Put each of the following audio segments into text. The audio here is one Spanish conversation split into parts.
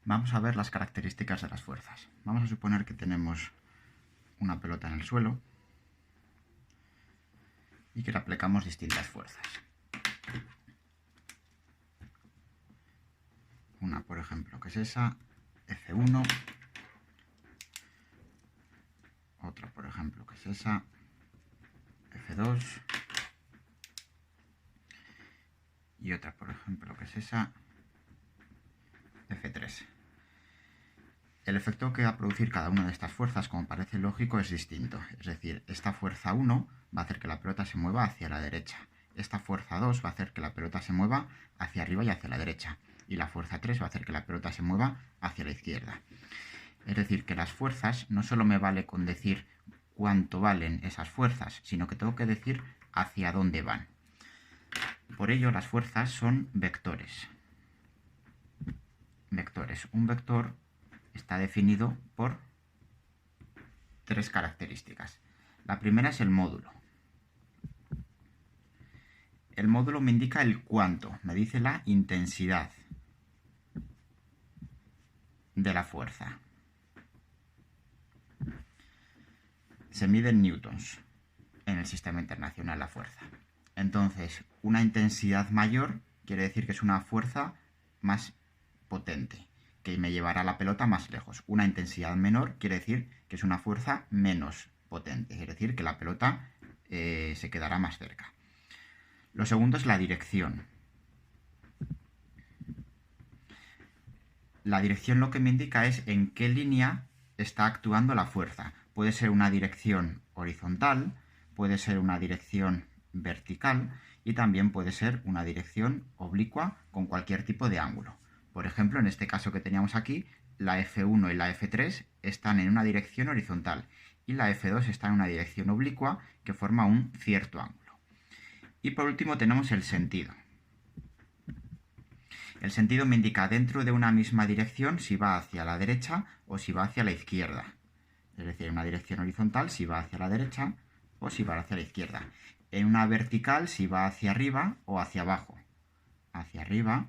Vamos a ver las características de las fuerzas. Vamos a suponer que tenemos una pelota en el suelo y que le aplicamos distintas fuerzas. Una, por ejemplo, que es esa, F1. Otra, por ejemplo, que es esa, F2. Y otra, por ejemplo, que es esa, F3. El efecto que va a producir cada una de estas fuerzas, como parece lógico, es distinto. Es decir, esta fuerza 1 va a hacer que la pelota se mueva hacia la derecha. Esta fuerza 2 va a hacer que la pelota se mueva hacia arriba y hacia la derecha. Y la fuerza 3 va a hacer que la pelota se mueva hacia la izquierda. Es decir, que las fuerzas no solo me vale con decir cuánto valen esas fuerzas, sino que tengo que decir hacia dónde van. Por ello, las fuerzas son vectores. Vectores. Un vector está definido por tres características. La primera es el módulo. El módulo me indica el cuánto, me dice la intensidad de la fuerza. Se mide en newtons en el sistema internacional la fuerza. Entonces, una intensidad mayor quiere decir que es una fuerza más potente, que me llevará la pelota más lejos. Una intensidad menor quiere decir que es una fuerza menos potente, es decir, que la pelota se quedará más cerca. Lo segundo es la dirección. La dirección lo que me indica es en qué línea está actuando la fuerza. Puede ser una dirección horizontal, puede ser una dirección vertical y también puede ser una dirección oblicua con cualquier tipo de ángulo. Por ejemplo, en este caso que teníamos aquí, la F1 y la F3 están en una dirección horizontal y la F2 está en una dirección oblicua que forma un cierto ángulo. Y por último tenemos el sentido. El sentido me indica dentro de una misma dirección si va hacia la derecha o si va hacia la izquierda. Es decir, en una dirección horizontal si va hacia la derecha o si va hacia la izquierda. En una vertical si va hacia arriba o hacia abajo. Hacia arriba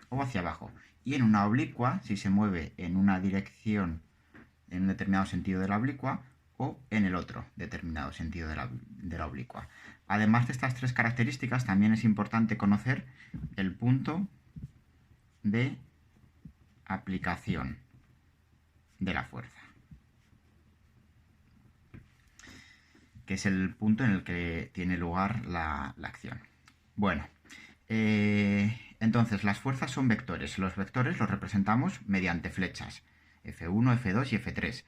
o hacia abajo. Y en una oblicua si se mueve en una dirección, en un determinado sentido de la oblicua, o en el otro determinado sentido de la oblicua. Además de estas tres características, también es importante conocer el punto de aplicación de la fuerza, que es el punto en el que tiene lugar la acción. Bueno, entonces las fuerzas son vectores. Los vectores los representamos mediante flechas, F1, F2 y F3.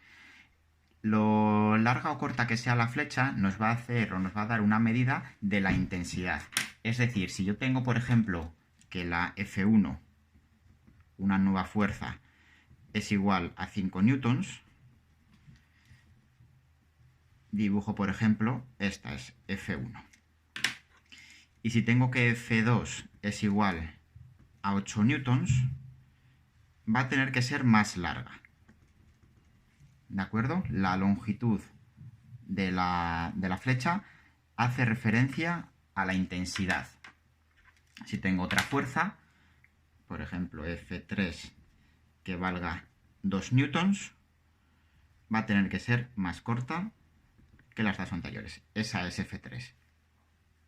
Lo larga o corta que sea la flecha nos va a hacer o nos va a dar una medida de la intensidad. Es decir, si yo tengo, por ejemplo, que la F1, una nueva fuerza, es igual a 5 newtons, dibujo, por ejemplo, esta es F1. Y si tengo que F2 es igual a 8 newtons, va a tener que ser más larga. ¿De acuerdo? La longitud de la flecha hace referencia a la intensidad. Si tengo otra fuerza, por ejemplo F3 que valga 2 newtons, va a tener que ser más corta que las dos anteriores. Esa es F3.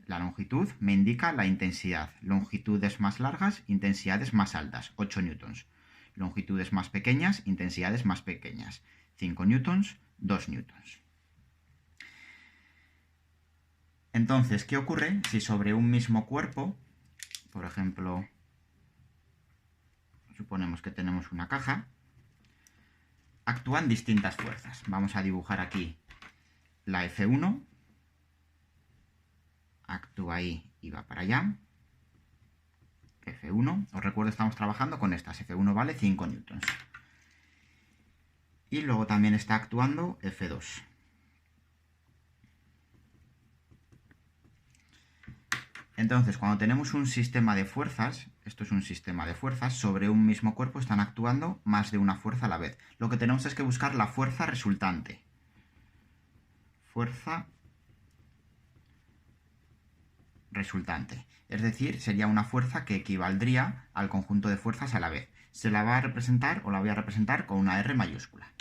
La longitud me indica la intensidad. Longitudes más largas, intensidades más altas, 8 newtons. Longitudes más pequeñas, intensidades más pequeñas, 5 newtons, 2 newtons. Entonces, ¿qué ocurre si sobre un mismo cuerpo, por ejemplo, suponemos que tenemos una caja, actúan distintas fuerzas? Vamos a dibujar aquí la F1, actúa ahí y va para allá. F1, os recuerdo, estamos trabajando con estas. F1 vale 5 newtons. Y luego también está actuando F2. Entonces, cuando tenemos un sistema de fuerzas, esto es un sistema de fuerzas, sobre un mismo cuerpo están actuando más de una fuerza a la vez. Lo que tenemos es que buscar la fuerza resultante. Fuerza resultante. Es decir, sería una fuerza que equivaldría al conjunto de fuerzas a la vez. se la va a representar o la voy a representar con una R mayúscula.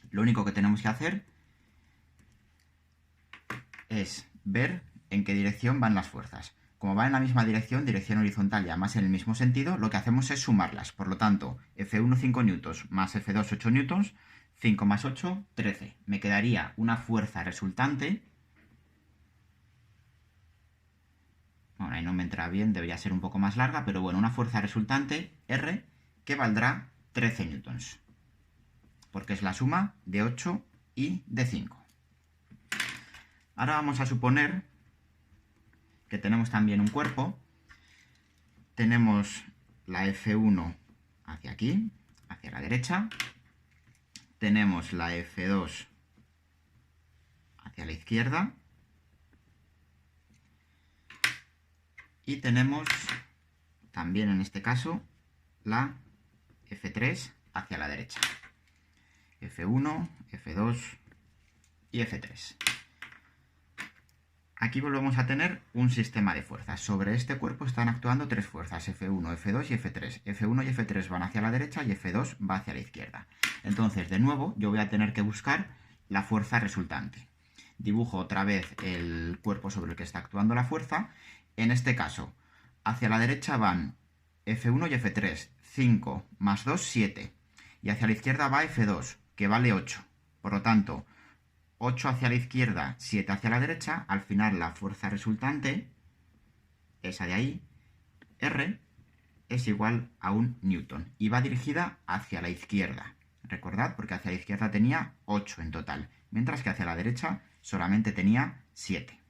Lo único que tenemos que hacer es ver en qué dirección van las fuerzas. Como van en la misma dirección, dirección horizontal y además en el mismo sentido, lo que hacemos es sumarlas. Por lo tanto, F1 5 newtons más F2 8 newtons, 5 más 8, 13. Me quedaría una fuerza resultante. Bueno, ahí no me entra bien, debería ser un poco más larga, pero bueno, una fuerza resultante, R, que valdrá 13 newtons. Porque es la suma de 8 y de 5. Ahora vamos a suponer que tenemos también un cuerpo. Tenemos la F1 hacia aquí, hacia la derecha. Tenemos la F2 hacia la izquierda. Y tenemos también en este caso la F3 hacia la derecha. F1, F2 y F3. Aquí volvemos a tener un sistema de fuerzas. Sobre este cuerpo están actuando tres fuerzas, F1, F2 y F3. F1 y F3 van hacia la derecha y F2 va hacia la izquierda. Entonces, de nuevo, yo voy a tener que buscar la fuerza resultante. Dibujo otra vez el cuerpo sobre el que está actuando la fuerza. En este caso, hacia la derecha van F1 y F3, 5 más 2, 7. Y hacia la izquierda va F2, que vale 8. Por lo tanto, 8 hacia la izquierda, 7 hacia la derecha. Al final la fuerza resultante, esa de ahí, R, es igual a 1 newton. Y va dirigida hacia la izquierda. Recordad, porque hacia la izquierda tenía 8 en total, mientras que hacia la derecha solamente tenía 7.